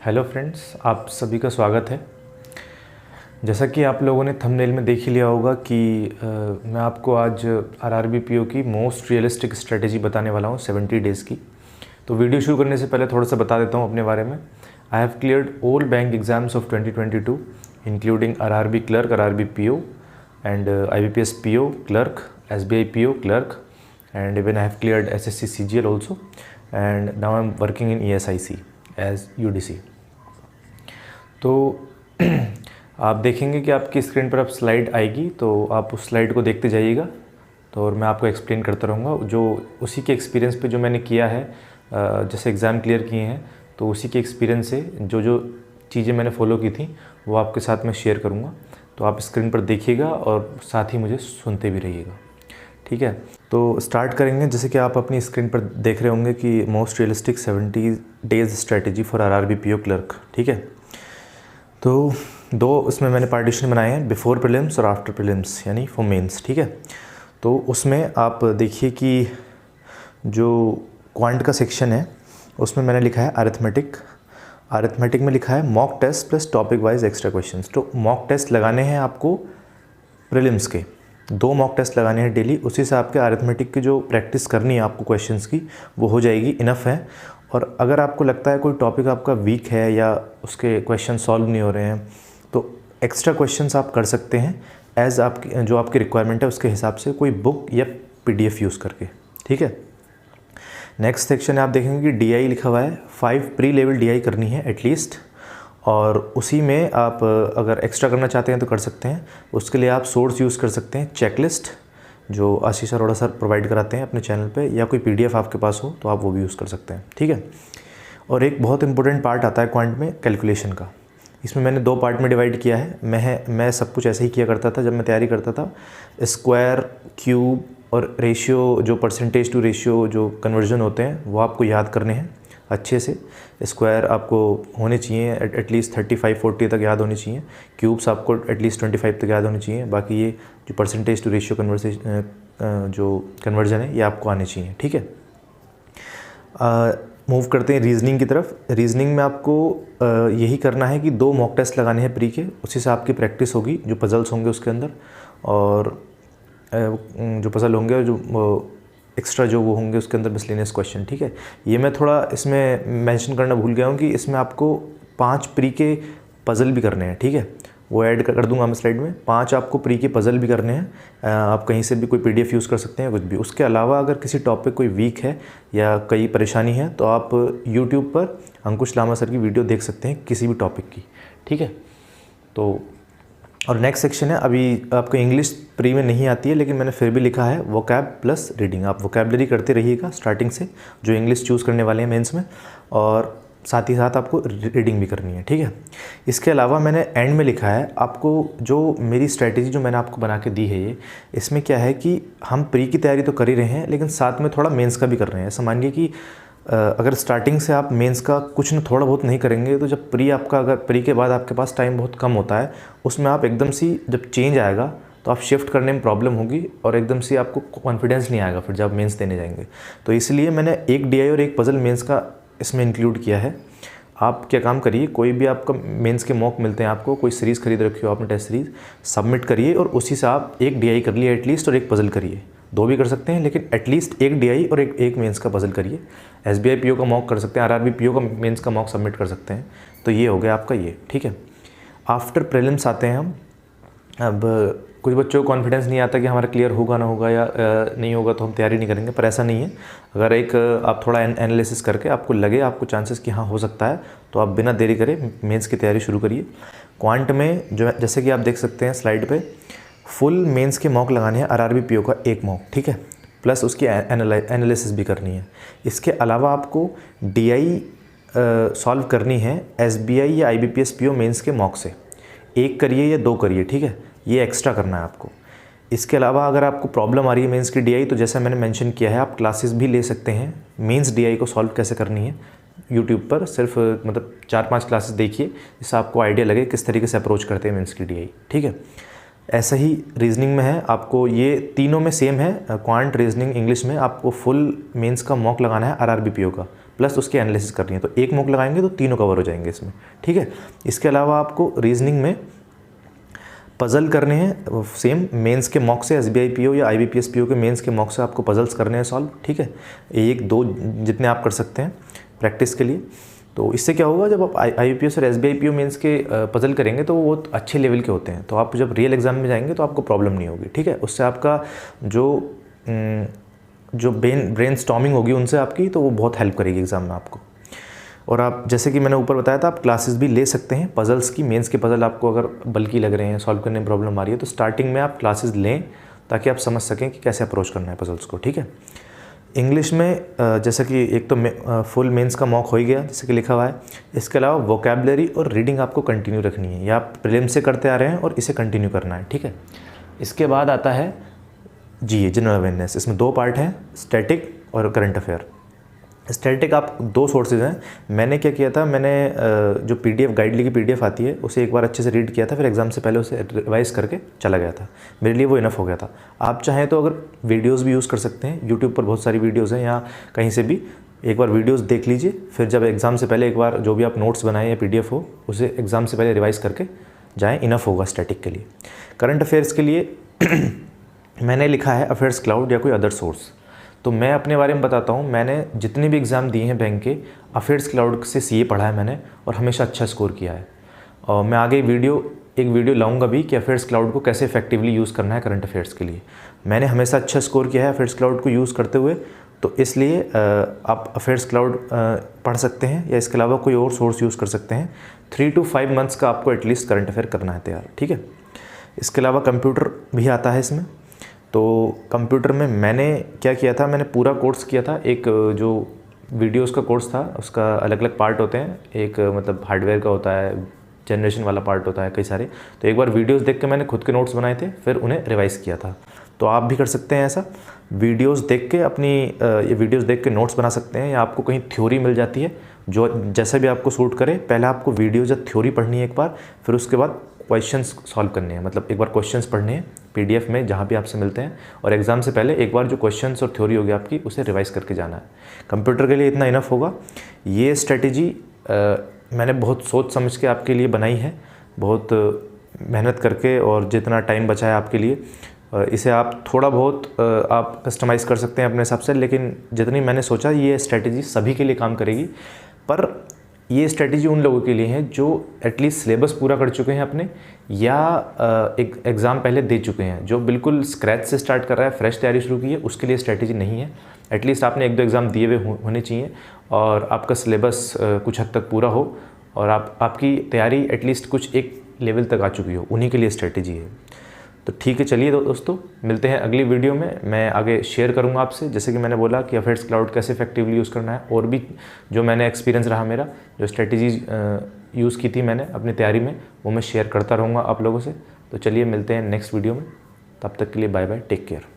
Hello friends, आप सभी का स्वागत है। जैसा कि आप लोगों ने थंबनेल में देख ही लिया होगा कि मैं आपको आज आरआरबी पीओ की मोस्ट रियलिस्टिक स्ट्रेटेजी बताने वाला हूँ 70 डेज़ की। तो वीडियो शुरू करने से पहले थोड़ा सा बता देता हूँ अपने बारे में। I have cleared all bank exams of 2022 including RRB clerk, RRB PO and IBPS PO clerk, SBI PO clerk, and even I have cleared SSC CGL also, and now I'm working in ESIC as UDC। तो आप देखेंगे कि आपकी screen पर अब slide आएगी, तो आप उस स्लाइड को देखते जाइएगा। तो और मैं आपको एक्सप्लेन करता रहूँगा जो उसी के एक्सपीरियंस पे जो मैंने किया है, जैसे एग्ज़ाम क्लियर किए हैं, तो उसी के एक्सपीरियंस से जो चीज़ें मैंने फॉलो की थी वो आपके साथ में शेयर करूँगा। तो आप स्क्रीन पर देखिएगा और साथ ही मुझे सुनते भी रहिएगा, ठीक है। तो स्टार्ट करेंगे। जैसे कि आप अपनी स्क्रीन पर देख रहे होंगे कि most realistic 70 days strategy for RRB PO clerk, ठीक है। तो दो इसमें मैंने पार्टीशन बनाए हैं, बिफोर प्रीलिम्स और आफ्टर प्रीलिम्स, यानी फॉर मेंस, ठीक है। तो उसमें आप देखिए कि जो क्वांट का सेक्शन है उसमें मैंने लिखा है अरिथमेटिक में लिखा है mock test plus topic wise extra questions. तो मॉक टेस्ट लगाने हैं आपको प्रीलिम्स के, 2 मॉक टेस्ट लगाने हैं डेली। उसी से आपके अरिथमेटिक की जो प्रैक्टिस करनी है आपको क्वेश्चंस की वो हो जाएगी, इनफ है। और अगर आपको लगता है कोई टॉपिक आपका वीक है या उसके क्वेश्चन सॉल्व नहीं हो रहे हैं, तो एक्स्ट्रा क्वेश्चंस आप कर सकते हैं एज आपकी जो आपकी रिक्वायरमेंट है उसके हिसाब से, कोई बुक या पीडीएफ यूज़ करके, ठीक है। नेक्स्ट सेक्शन है, आप देखेंगे कि डीआई लिखा हुआ है, 5 प्री लेवल डीआई करनी है एटलीस्ट। और उसी में आप अगर एक्स्ट्रा करना चाहते हैं तो कर सकते हैं। उसके लिए आप सोर्स यूज़ कर सकते हैं, चेकलिस्ट जो आशीष अरोड़ा सर प्रोवाइड कराते हैं अपने चैनल पे, या कोई पीडीएफ आपके पास हो तो आप वो भी यूज़ कर सकते हैं, ठीक है। और एक बहुत इंपॉर्टेंट पार्ट आता है क्वांट में, कैलकुलेशन का। इसमें मैंने 2 पार्ट में डिवाइड किया है। मैं सब कुछ ऐसे ही किया करता था जब मैं तैयारी करता था। स्क्वायर, क्यूब और रेशियो, जो परसेंटेज टू रेशियो जो कन्वर्जन होते हैं वो आपको याद करने हैं अच्छे से। स्क्वायर आपको होने चाहिए एटलीस्ट 35-40 तक याद होने चाहिए। क्यूब्स आपको एटलीस्ट 25 तक याद होने चाहिए। बाकी ये जो परसेंटेज टू रेशियो जो कन्वर्जन है ये आपको आने चाहिए, ठीक है। मूव करते हैं रीजनिंग की तरफ। रीजनिंग में आपको यही करना है कि 2 मॉक टेस्ट लगाने हैं प्री के, उसी से आपकी प्रैक्टिस होगी। जो पजल्स होंगे उसके अंदर, और जो पजल होंगे जो एक्स्ट्रा जो वो होंगे उसके अंदर मिसलेनियस क्वेश्चन, ठीक है। ये मैं थोड़ा इसमें मेंशन करना भूल गया हूँ कि इसमें आपको 5 प्री के पज़ल भी करने हैं, ठीक है। वो ऐड कर दूंगा मैं स्लाइड में। 5 आपको प्री के पज़ल भी करने हैं। आप कहीं से भी कोई पीडीएफ यूज़ कर सकते हैं, कुछ भी। उसके अलावा अगर किसी टॉपिक कोई वीक है या कई परेशानी है तो आप यूट्यूब पर अंकुश लामा सर की वीडियो देख सकते हैं किसी भी टॉपिक की, ठीक है। तो और नेक्स्ट सेक्शन है, अभी आपको इंग्लिश प्री में नहीं आती है लेकिन मैंने फिर भी लिखा है वोकैब प्लस रीडिंग। आप वोकैबलरी करते रहिएगा स्टार्टिंग से, जो इंग्लिश चूज़ करने वाले हैं मेंस में, और साथ ही साथ आपको रीडिंग भी करनी है, ठीक है। इसके अलावा मैंने एंड में लिखा है आपको जो मेरी स्ट्रैटेजी जो मैंने आपको बना के दी है, ये इसमें क्या है कि हम प्री की तैयारी तो कर ही रहे हैं लेकिन साथ में थोड़ा मेंस का भी कर रहे हैं। ऐसा मानिए कि अगर स्टार्टिंग से आप मेंस का कुछ न थोड़ा बहुत नहीं करेंगे तो जब प्री आपका, अगर प्री के बाद आपके पास टाइम बहुत कम होता है, उसमें आप एकदम से जब चेंज आएगा तो आप शिफ्ट करने में प्रॉब्लम होगी और एकदम से आपको कॉन्फिडेंस नहीं आएगा फिर जब मेंस देने जाएंगे। तो इसलिए मैंने एक डीआई और एक पजल मेंस का इसमें इंक्लूड किया है। आप क्या काम करिए, कोई भी आपका मेंस के मॉक मिलते हैं आपको, कोई सीरीज़ खरीद रखी हो आपने, टेस्ट सीरीज़ सबमिट करिए और उसी से आप एक डीआई कर लिए एटलीस्ट और एक पजल करिए। 2 भी कर सकते हैं लेकिन एटलीस्ट एक डीआई और एक मेंस का पजल करिए। एसबीआई पीओ का मॉक कर सकते हैं, आरआरबी पीओ का मेंस का मॉक सबमिट कर सकते हैं। तो ये हो गया आपका ये, ठीक है। आफ्टर प्रीलिम्स आते हैं हम। अब कुछ बच्चों को कॉन्फिडेंस नहीं आता कि हमारा क्लियर होगा ना होगा या नहीं होगा तो हम तैयारी नहीं करेंगे, पर ऐसा नहीं है। अगर एक आप थोड़ा एनालिसिस करके आपको लगे, आपको चांसेस कि हाँ हो सकता है, तो आप बिना देरी करे मेंस की तैयारी शुरू करिए। क्वांट में जो जैसे कि आप देख सकते हैं स्लाइड पे, फुल मेंस के मॉक लगाने हैं आरआरबी पीओ का एक मॉक, ठीक है, प्लस उसकी एनालिसिस भी करनी है। इसके अलावा आपको डीआई सॉल्व करनी है एसबीआई या आईबीपीएस पीओ मेंस के मॉक से। 1 करिए या 2 करिए, ठीक है, ये एक्स्ट्रा करना है आपको। इसके अलावा अगर आपको प्रॉब्लम आ रही है मेंस की डीआई, तो जैसा मैंने मेंशन किया है आप क्लासेस भी ले सकते हैं। मेंस डीआई को सॉल्व कैसे करनी है यूट्यूब पर सिर्फ मतलब 4-5 क्लासेस देखिए, जिससे आपको आइडिया लगे किस तरीके से अप्रोच करते हैं मेंस की डीआई, ठीक है। ऐसा ही रीजनिंग में है, आपको ये तीनों में सेम है। क्वांट, रीजनिंग, इंग्लिश में आपको फुल मेंस का मॉक लगाना है आरआरबी पीओ का, प्लस उसके एनालिसिस करनी है। तो एक मॉक लगाएंगे तो तीनों कवर हो जाएंगे इसमें, ठीक है। इसके अलावा आपको रीजनिंग में पज़ल करने हैं सेम मेंस के मॉक से, एसबीआई पीओ या आईबीपीएस पीओ के मेंस के मॉक से आपको पज़ल्स करने हैं सॉल्व, ठीक है। 1-2 जितने आप कर सकते हैं प्रैक्टिस के लिए। तो इससे क्या होगा, जब आप आईबीपीएस और एसबीआई पीओ मेंस के पज़ल करेंगे तो वो अच्छे लेवल के होते हैं, तो आप जब रियल एग्ज़ाम में जाएंगे तो आपको प्रॉब्लम नहीं होगी, ठीक है। उससे आपका जो ब्रेन स्टॉर्मिंग होगी उनसे आपकी, तो वो बहुत हेल्प करेगी एग्ज़ाम में आपको। और आप जैसे कि मैंने ऊपर बताया था, आप क्लासेस भी ले सकते हैं पज़ल्स की। मेंस के पज़ल आपको अगर बल्कि लग रहे हैं, सॉल्व करने में प्रॉब्लम आ रही है, तो स्टार्टिंग में आप क्लासेस लें ताकि आप समझ सकें कि कैसे अप्रोच करना है पज़ल्स को, ठीक है। इंग्लिश में जैसे कि एक तो फुल मेंस का मॉक हो ही गया जैसे कि लिखा हुआ है। इसके अलावा वोकैबुलरी और रीडिंग आपको कंटिन्यू रखनी है, या आप प्रीलिम से करते आ रहे हैं और इसे कंटिन्यू करना है, ठीक है। इसके बाद आता है जीए, जनरल अवेयरनेस। इसमें 2 पार्ट हैं, स्टैटिक और करंट अफेयर। स्टैटिक आप 2 सोर्सेज हैं। मैंने क्या किया था, मैंने जो पीडीएफ गाइडली की पीडीएफ आती है उसे एक बार अच्छे से रीड किया था, फिर एग्ज़ाम से पहले उसे रिवाइज करके चला गया था। मेरे लिए वो इनफ हो गया था। आप चाहें तो अगर वीडियोस भी यूज़ कर सकते हैं, यूट्यूब पर बहुत सारी वीडियोज़ हैं, या कहीं से भी एक बार वीडियोज़ देख लीजिए, फिर जब एग्ज़ाम से पहले एक बार जो भी आप नोट्स बनाएं या पीडीएफ हो उसे एग्ज़ाम से पहले रिवाइज़ करके जाएँ, इनफ होगा स्टैटिक के लिए। करंट अफेयर्स के लिए मैंने लिखा है अफेयर्स क्लाउड या कोई अदर सोर्स। तो मैं अपने बारे में बताता हूँ, मैंने जितने भी एग्ज़ाम दिए हैं बैंक के, अफेयर्स क्लाउड से सीए पढ़ा है मैंने, और हमेशा अच्छा स्कोर किया है। और मैं आगे एक वीडियो लाऊंगा भी कि अफेयर्स क्लाउड को कैसे इफेक्टिवली यूज़ करना है करंट अफेयर्स के लिए। मैंने हमेशा अच्छा स्कोर किया है अफेयर्स क्लाउड को यूज़ करते हुए, तो इसलिए आप अफेयर्स क्लाउड पढ़ सकते हैं, या इसके अलावा कोई और सोर्स यूज़ कर सकते हैं। 3 to 5 मंथ्स का आपको एटलीस्ट करंट अफेयर करना है तैयार, ठीक है। इसके अलावा कंप्यूटर भी आता है इसमें। तो कंप्यूटर में मैंने क्या किया था, मैंने पूरा कोर्स किया था। एक जो वीडियोस का कोर्स था उसका अलग अलग पार्ट होते हैं, एक मतलब हार्डवेयर का होता है, जनरेशन वाला पार्ट होता है, कई सारे। तो एक बार वीडियोस देख के मैंने खुद के नोट्स बनाए थे, फिर उन्हें रिवाइज़ किया था। तो आप भी कर सकते हैं ऐसा, वीडियोस देख के ये वीडियोस देख के नोट्स बना सकते हैं, या आपको कहीं थ्योरी मिल जाती है जो जैसे भी आपको सूट करे। पहले आपको वीडियोज या थ्योरी पढ़नी है एक बार, फिर उसके बाद क्वेश्चंस सॉल्व करने हैं। मतलब एक बार क्वेश्चंस पढ़ने हैं पीडीएफ में जहाँ भी आपसे मिलते हैं, और एग्ज़ाम से पहले एक बार जो क्वेश्चंस और थ्योरी होगी आपकी उसे रिवाइज करके जाना है। कंप्यूटर के लिए इतना इनफ होगा। ये स्ट्रेटेजी मैंने बहुत सोच समझ के आपके लिए बनाई है, बहुत मेहनत करके, और जितना टाइम बचा है आपके लिए, इसे आप थोड़ा बहुत आप कस्टमाइज़ कर सकते हैं अपने हिसाब से, लेकिन जितनी मैंने सोचा ये स्ट्रेटेजी सभी के लिए काम करेगी। पर ये स्ट्रेटेजी उन लोगों के लिए है जो एटलीस्ट सिलेबस पूरा कर चुके हैं अपने, या एक एग्ज़ाम पहले दे चुके हैं। जो बिल्कुल स्क्रैच से स्टार्ट कर रहा है, फ्रेश तैयारी शुरू की है, उसके लिए स्ट्रेटेजी नहीं है। एटलीस्ट आपने 1-2 एग्ज़ाम दिए हुए होने चाहिए, और आपका सिलेबस कुछ हद तक पूरा हो, और आपकी तैयारी एटलीस्ट कुछ एक लेवल तक आ चुकी हो, उन्हीं के लिए स्ट्रेटेजी है। तो ठीक है, चलिए दोस्तों, मिलते हैं अगली वीडियो में। मैं आगे शेयर करूंगा आपसे, जैसे कि मैंने बोला कि अफेयर्स क्लाउड कैसे इफेक्टिवली यूज़ करना है, और भी जो मैंने एक्सपीरियंस रहा मेरा, जो स्ट्रेटजीज यूज़ की थी मैंने अपनी तैयारी में, वो मैं शेयर करता रहूँगा आप लोगों से। तो चलिए मिलते हैं नेक्स्ट वीडियो में, तब तक के लिए बाय बाय, टेक केयर।